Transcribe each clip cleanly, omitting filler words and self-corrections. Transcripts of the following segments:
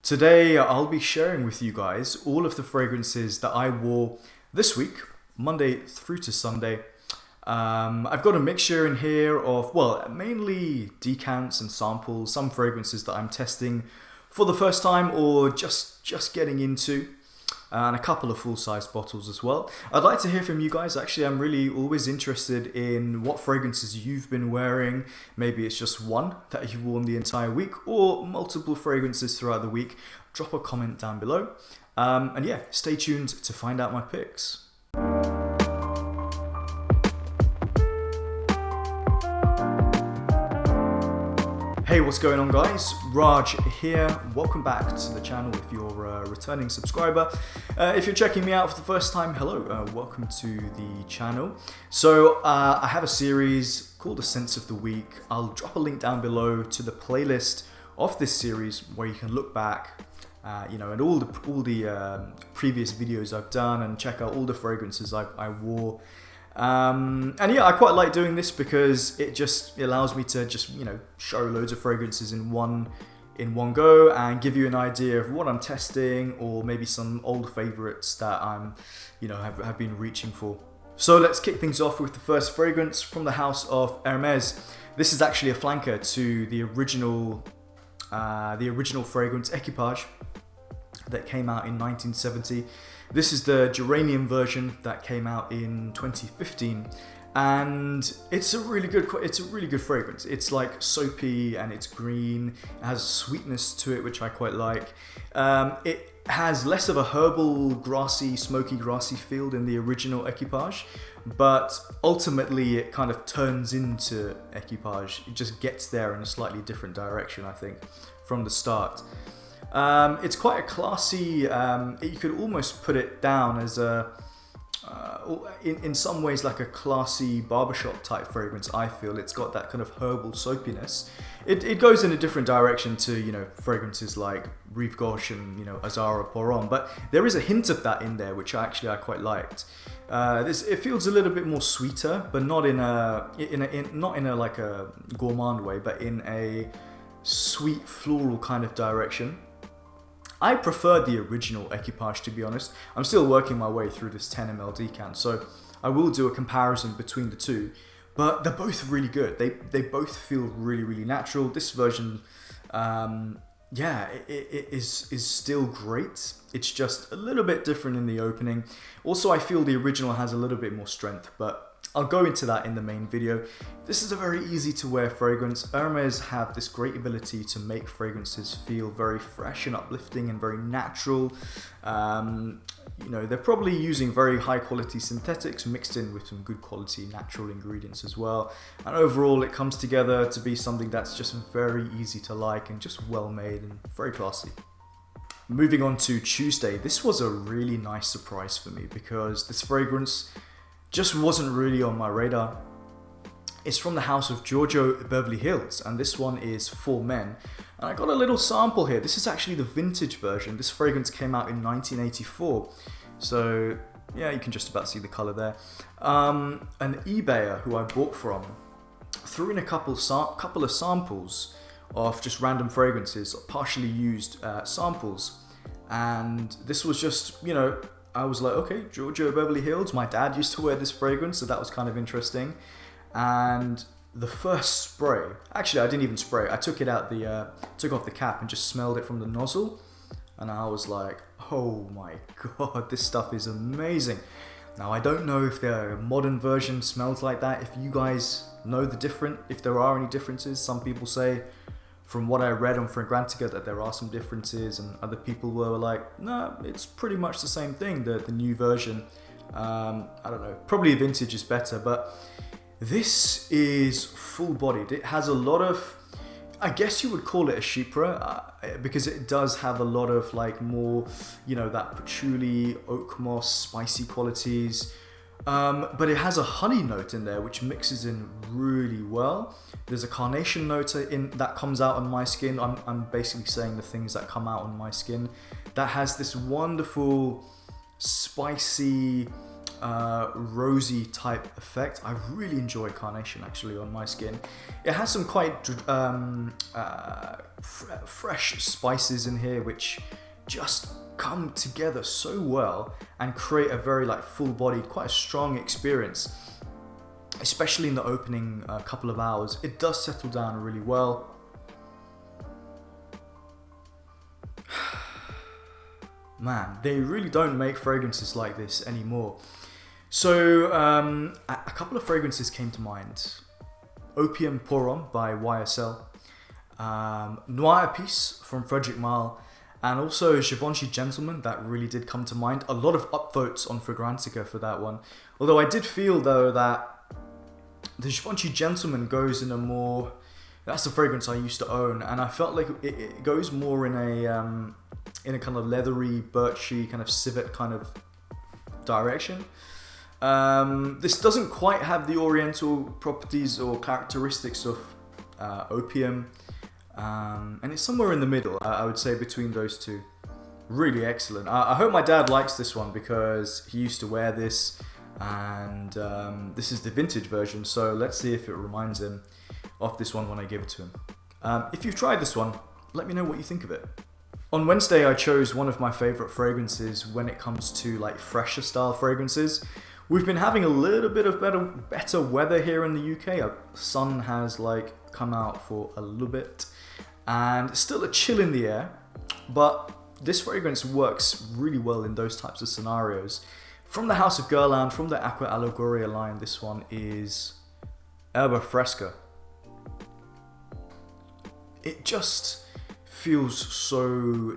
Today I'll be sharing with you guys all of the fragrances that I wore this week, Monday through to Sunday. I've got a mixture in here of, well, mainly decants and samples, some fragrances that I'm testing for the first time or just getting into, and a couple of full-size bottles as well. I'd like to hear from you guys. Actually, I'm really always interested in what fragrances you've been wearing. Maybe it's just one that you've worn the entire week or multiple fragrances throughout the week. Drop a comment down below. And yeah, stay tuned to find out my picks. Hey, what's going on guys? Raj here. Welcome back to the channel if you're a returning subscriber. If you're checking me out for the first time, hello, welcome to the channel. So I have a series called The Scents of the Week. I'll drop a link down below to the playlist of this series where you can look back and all the previous videos I've done and check out all the fragrances I wore. And yeah, I quite like doing this because it just allows me to just, show loads of fragrances in one go and give you an idea of what I'm testing or maybe some old favorites that I'm, have been reaching for. So let's kick things off with the first fragrance from the house of Hermes. This is actually a flanker to the original fragrance Equipage that came out in 1970. This is the Geranium version that came out in 2015, and it's a really good fragrance. It's like soapy and it's green. It has sweetness to it, which I quite like. It has less of a herbal, grassy, smoky, grassy feel than the original Equipage, but ultimately it kind of turns into Equipage. It just gets there in a slightly different direction, I think, from the start. It's quite a classy, you could almost put it down as in some ways like a classy barbershop type fragrance. I feel it's got that kind of herbal soapiness. It goes in a different direction to, fragrances like Rive Gauche and, Azara Poron, but there is a hint of that in there, which I quite liked. It feels a little bit more sweeter, but not in a like a gourmand way, but in a sweet floral kind of direction. I prefer the original Equipage, to be honest. I'm still working my way through this 10 ml decant, so I will do a comparison between the two. But they're both really good. They both feel really, really natural. This version, it is still great. It's just a little bit different in the opening. Also, I feel the original has a little bit more strength, but I'll go into that in the main video. This is a very easy to wear fragrance. Hermes have this great ability to make fragrances feel very fresh and uplifting and very natural. They're probably using very high quality synthetics mixed in with some good quality natural ingredients as well. And overall it comes together to be something that's just very easy to like and just well made and very classy. Moving on to Tuesday, this was a really nice surprise for me because this fragrance just wasn't really on my radar. It's from the house of Giorgio Beverly Hills, and this one is For Men. And I got a little sample here. This is actually the vintage version. This fragrance came out in 1984. So yeah, you can just about see the color there. An eBayer who I bought from threw in a couple of samples of just random fragrances, partially used samples. And this was just, I was like, okay, Giorgio Beverly Hills. My dad used to wear this fragrance, so that was kind of interesting. And the first spray, actually I didn't even spray. I took it out took off the cap and just smelled it from the nozzle. And I was like, oh my God, this stuff is amazing. Now I don't know if the modern version smells like that. If you guys know if there are any differences. Some people say, from what I read on Fragrantica, that there are some differences, and other people were like, no, it's pretty much the same thing, the new version. I don't know, probably vintage is better, but this is full-bodied. It has a lot of, I guess you would call it a chypre, because it does have a lot of like more, that patchouli, oak moss, spicy qualities. But it has a honey note in there which mixes in really well. There's a carnation note that comes out on my skin. I'm basically saying the things that come out on my skin. That has this wonderful, spicy, rosy type effect. I really enjoy carnation actually on my skin. It has some quite fresh spices in here which just come together so well and create a very like full-bodied, quite a strong experience, especially in the opening couple of hours. It does settle down really well. Man, they really don't make fragrances like this anymore. So a couple of fragrances came to mind. Opium Pour On by YSL, Noir Épice from Frederic Malle, and also Givenchy Gentleman. That really did come to mind. A lot of upvotes on Fragrantica for that one. Although I did feel though that the Givenchy Gentleman goes in a more... That's the fragrance I used to own, and I felt like it goes more in a kind of leathery, birchy, kind of civet kind of direction. This doesn't quite have the oriental properties or characteristics of opium, and it's somewhere in the middle, I would say, between those two. Really excellent. I hope my dad likes this one because he used to wear this, and this is the vintage version, so let's see if it reminds him of this one when I give it to him. If you've tried this one, let me know what you think of it. On Wednesday, I chose one of my favorite fragrances when it comes to like fresher style fragrances. We've been having a little bit of better weather here in the UK. Sun has like come out for a little bit, and still a chill in the air, but this fragrance works really well in those types of scenarios. From the house of Guerlain, from the Acqua Allegoria line, this one is Herba Fresca. It just feels so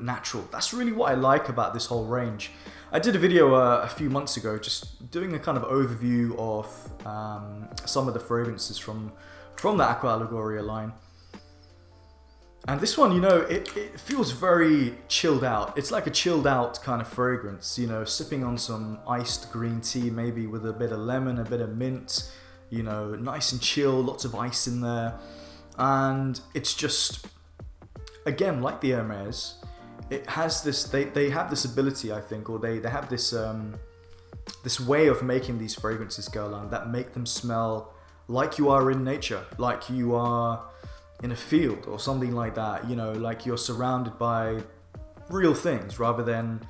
natural. That's really what I like about this whole range. I did a video a few months ago just doing a kind of overview of some of the fragrances from the Acqua Allegoria line. And this one, you know, it feels very chilled out. It's like a chilled out kind of fragrance, you know, sipping on some iced green tea, maybe with a bit of lemon, a bit of mint, you know, nice and chill, lots of ice in there. And it's just, again, like the Hermes, it has this, they have this ability, I think, or they have this this way of making these fragrances, Guerlain, that make them smell like you are in nature, like you are in a field or something like that, you know, like you're surrounded by real things rather than,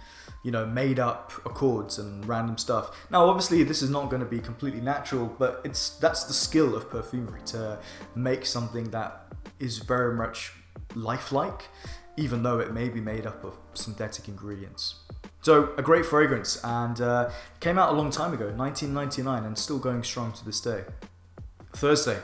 you know, made up accords and random stuff. Now, obviously, this is not going to be completely natural, but that's the skill of perfumery, to make something that is very much lifelike, even though it may be made up of synthetic ingredients. So, a great fragrance, and came out a long time ago, 1999, and still going strong to this day. Thursday.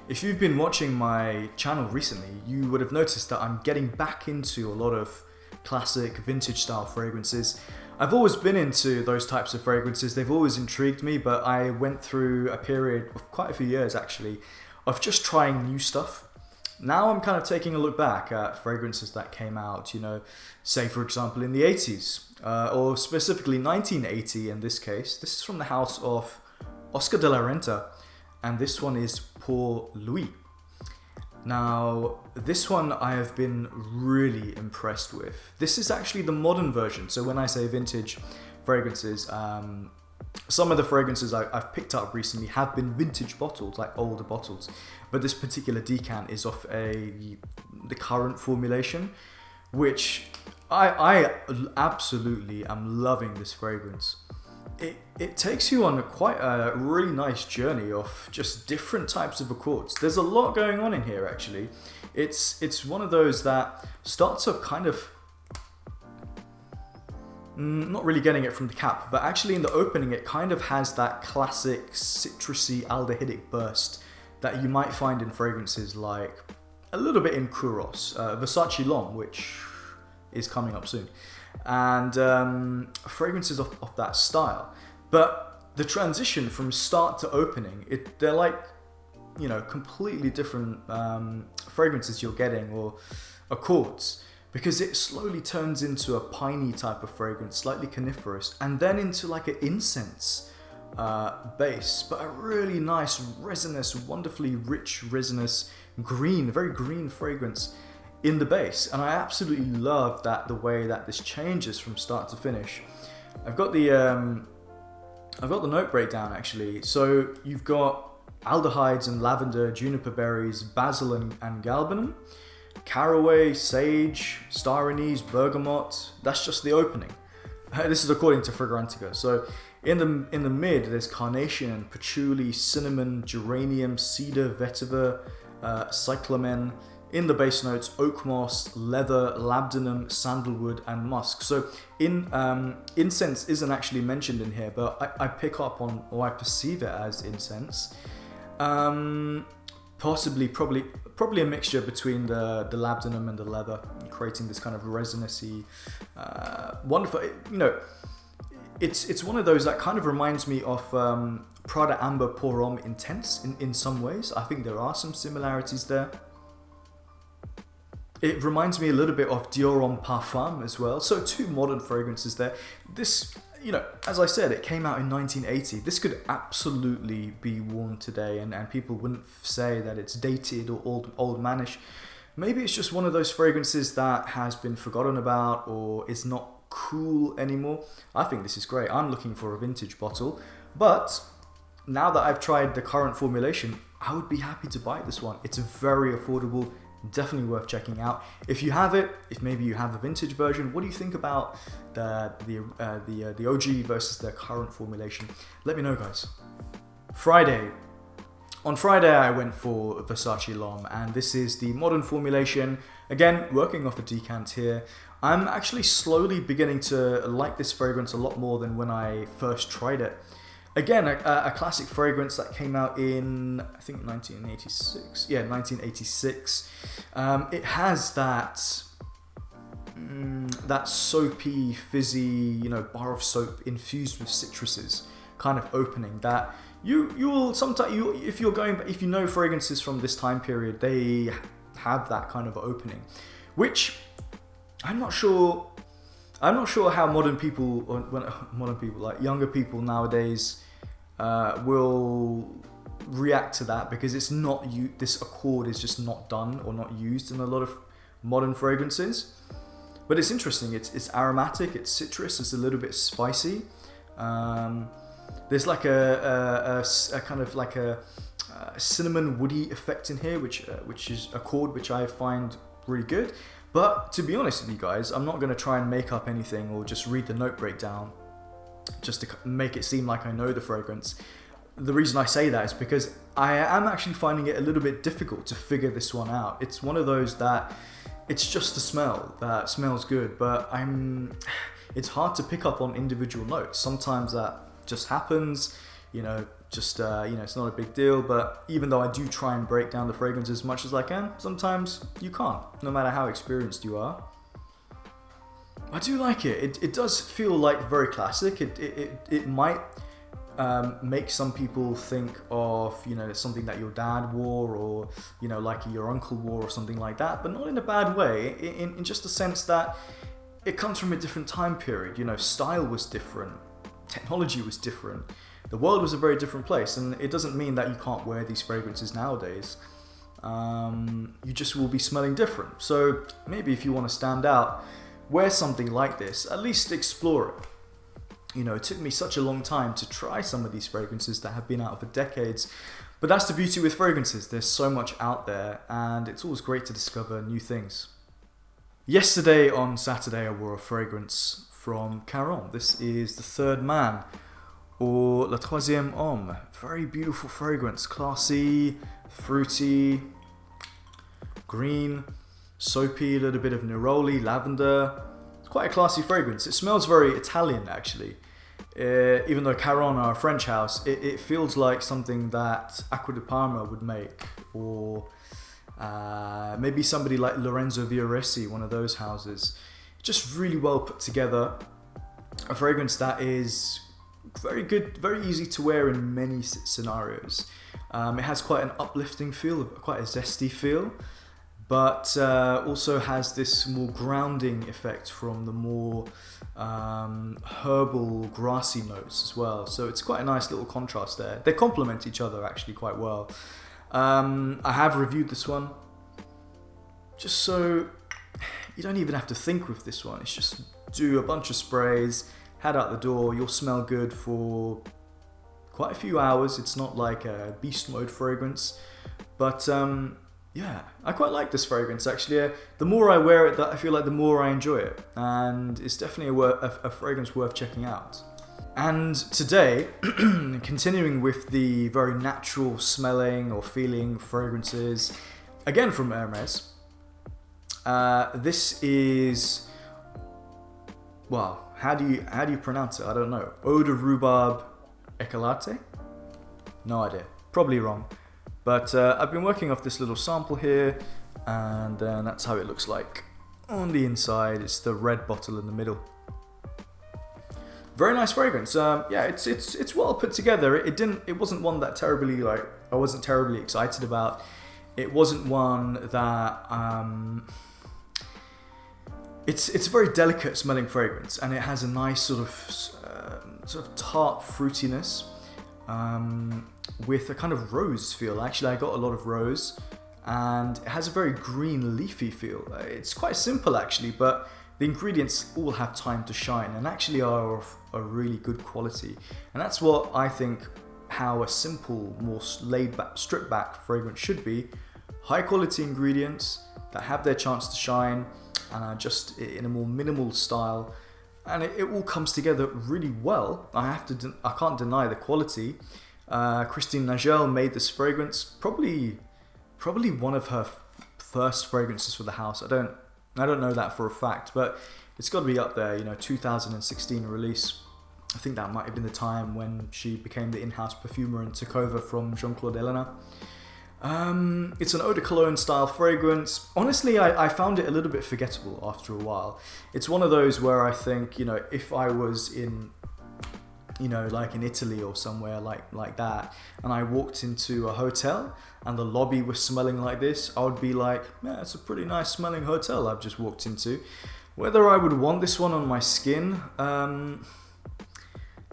If you've been watching my channel recently, you would have noticed that I'm getting back into a lot of classic vintage style fragrances. I've always been into those types of fragrances. They've always intrigued me, but I went through a period of quite a few years actually of just trying new stuff. Now I'm kind of taking a look back at fragrances that came out, you know, say for example in the 80s, or specifically 1980 in this case. This is from the house of Oscar de la Renta, and this one is Pour Louis. Now, this one I have been really impressed with. This is actually the modern version. So when I say vintage fragrances, some of the fragrances I've picked up recently have been vintage bottles, like older bottles. But this particular decant is of the current formulation, which I absolutely am loving this fragrance. It takes you on quite a really nice journey of just different types of accords. There's a lot going on in here actually. It's one of those that starts off kind of, not really getting it from the cap, but actually in the opening it kind of has that classic citrusy aldehydic burst that you might find in fragrances like a little bit in Kouros, Versace L'Homme, which is coming up soon, and fragrances of that style. But the transition from start to opening, they're like, you know, completely different fragrances you're getting, or accords, because it slowly turns into a piney type of fragrance, slightly coniferous, and then into like an incense base, but a really nice resinous, wonderfully rich resinous green, very green fragrance in the base. And I absolutely love that, the way that this changes from start to finish. I've got the I've got the note breakdown actually. So you've got aldehydes and lavender, juniper berries, basil and galbanum, caraway, sage, star anise, bergamot. That's just the opening. This is according to Fragrantica. So in the mid, there's carnation, patchouli, cinnamon, geranium, cedar, vetiver, cyclamen. In the base notes, oak moss, leather, labdanum, sandalwood, and musk. So incense isn't actually mentioned in here, but I pick up on, or I perceive it as incense. Probably a mixture between the labdanum and the leather, creating this kind of resinous-y, wonderful. It's one of those that kind of reminds me of Prada Amber Pour Homme Intense in some ways. I think there are some similarities there. It reminds me a little bit of Dior Homme Parfum as well. So 2 modern fragrances there. This, as I said, it came out in 1980. This could absolutely be worn today, and people wouldn't say that it's dated or old mannish. Maybe it's just one of those fragrances that has been forgotten about or is not cool anymore. I think this is great. I'm looking for a vintage bottle, but now that I've tried the current formulation, I would be happy to buy this one. It's very affordable. Definitely worth checking out. If you have it, if maybe you have the vintage version, what do you think about the OG versus the current formulation? Let me know, guys. On Friday, I went for Versace L'Homme, and this is the modern formulation. Again, working off a decant here. I'm actually slowly beginning to like this fragrance a lot more than when I first tried it. Again, a classic fragrance that came out in, I think, 1986. Yeah, 1986. It has that soapy, fizzy, bar of soap infused with citruses kind of opening that you will sometimes, if you know fragrances from this time period, they have that kind of opening, which I'm not sure how modern people, like younger people nowadays, will react to that, because it's not this accord is just not done or not used in a lot of modern fragrances. But it's interesting. It's aromatic. It's citrus. It's a little bit spicy. There's like a kind of like a cinnamon woody effect in here, which is a chord which I find really good. But to be honest with you guys, I'm not going to try and make up anything or just read the note breakdown just to make it seem like I know the fragrance. The reason I say that is because I am actually finding it a little bit difficult to figure this one out. It's one of those that it's just the smell that smells good, but it's hard to pick up on individual notes. Sometimes that just happens, it's not a big deal. But even though I do try and break down the fragrance as much as I can, sometimes you can't, no matter how experienced you are. I do like it. It does feel like very classic. It might make some people think of, something that your dad wore, or, like your uncle wore or something like that, but not in a bad way, in just the sense that it comes from a different time period. Style was different, technology was different, the world was a very different place, and it doesn't mean that you can't wear these fragrances nowadays. You just will be smelling different. So maybe if you want to stand out, wear something like this, at least explore it. It took me such a long time to try some of these fragrances that have been out for decades, but that's the beauty with fragrances. There's so much out there, and it's always great to discover new things. Yesterday, on Saturday, I wore a fragrance from Caron. This is The Third Man, or Le Troisième Homme. Very beautiful fragrance, classy, fruity, green, soapy, a little bit of neroli, lavender. It's quite a classy fragrance. It smells very Italian, actually. Even though Caron are a French house, it feels like something that Acqua di Parma would make, or maybe somebody like Lorenzo Vioresi, one of those houses. Just really well put together. A fragrance that is very good, very easy to wear in many scenarios. It has quite an uplifting feel, quite a zesty feel, but also has this more grounding effect from the more herbal, grassy notes as well. So it's quite a nice little contrast there. They complement each other actually quite well. I have reviewed this one, just so you don't even have to think with this one. It's just do a bunch of sprays, head out the door, you'll smell good for quite a few hours. It's not like a beast mode fragrance, but yeah, I quite like this fragrance actually. The more I wear it, I feel like the more I enjoy it, and it's definitely a fragrance worth checking out. And today, continuing with the very natural smelling or feeling fragrances, again from Hermes. This is, well, how do you pronounce it? I don't know. Eau de Rhubarbe Ecarlate? No idea. Probably wrong. But I've been working off this little sample here, and that's how it looks like on the inside. It's the red bottle in the middle. Very nice fragrance. Yeah, it's well put together. It wasn't one that I wasn't terribly excited about. It wasn't one that it's a very delicate smelling fragrance, and it has a nice sort of tart fruitiness with a kind of rose feel. Actually, I got a lot of rose, and it has a very green leafy feel. It's quite simple actually, but the ingredients all have time to shine and actually are of a really good quality. And that's what I think how a simple, more laid back, stripped back fragrance should be. High quality ingredients that have their chance to shine and are just in a more minimal style. And it all comes together really well. I can't deny the quality. Christine Nagel made this fragrance, probably one of her first fragrances for the house. I don't know that for a fact, but it's got to be up there, 2016 release. I think that might have been the time when she became the in-house perfumer and took over from Jean-Claude Ellena. It's an eau de cologne style fragrance. Honestly, I found it a little bit forgettable after a while. It's one of those where I think, if I was in, like in Italy or somewhere like that, and I walked into a hotel and the lobby was smelling like this, I would be like, yeah, it's a pretty nice smelling hotel I've just walked into. Whether I would want this one on my skin,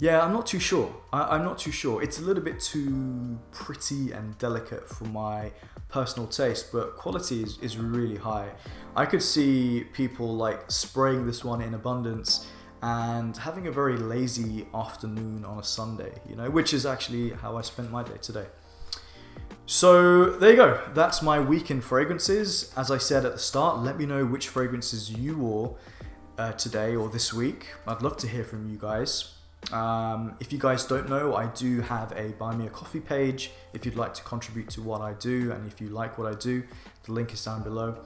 yeah, I'm not too sure. I'm not too sure. It's a little bit too pretty and delicate for my personal taste, but quality is really high. I could see people like spraying this one in abundance and having a very lazy afternoon on a Sunday, which is actually how I spent my day today. So there you go. That's my week in fragrances. As I said at the start, let me know which fragrances you wore today or this week. I'd love to hear from you guys. If you guys don't know, I do have a Buy Me a Coffee page if you'd like to contribute to what I do, and if you like what I do, the link is down below.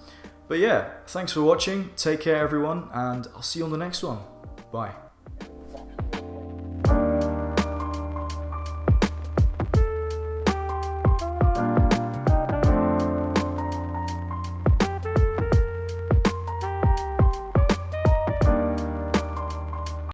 But yeah, thanks for watching. Take care everyone, and I'll see you on the next one. Bye.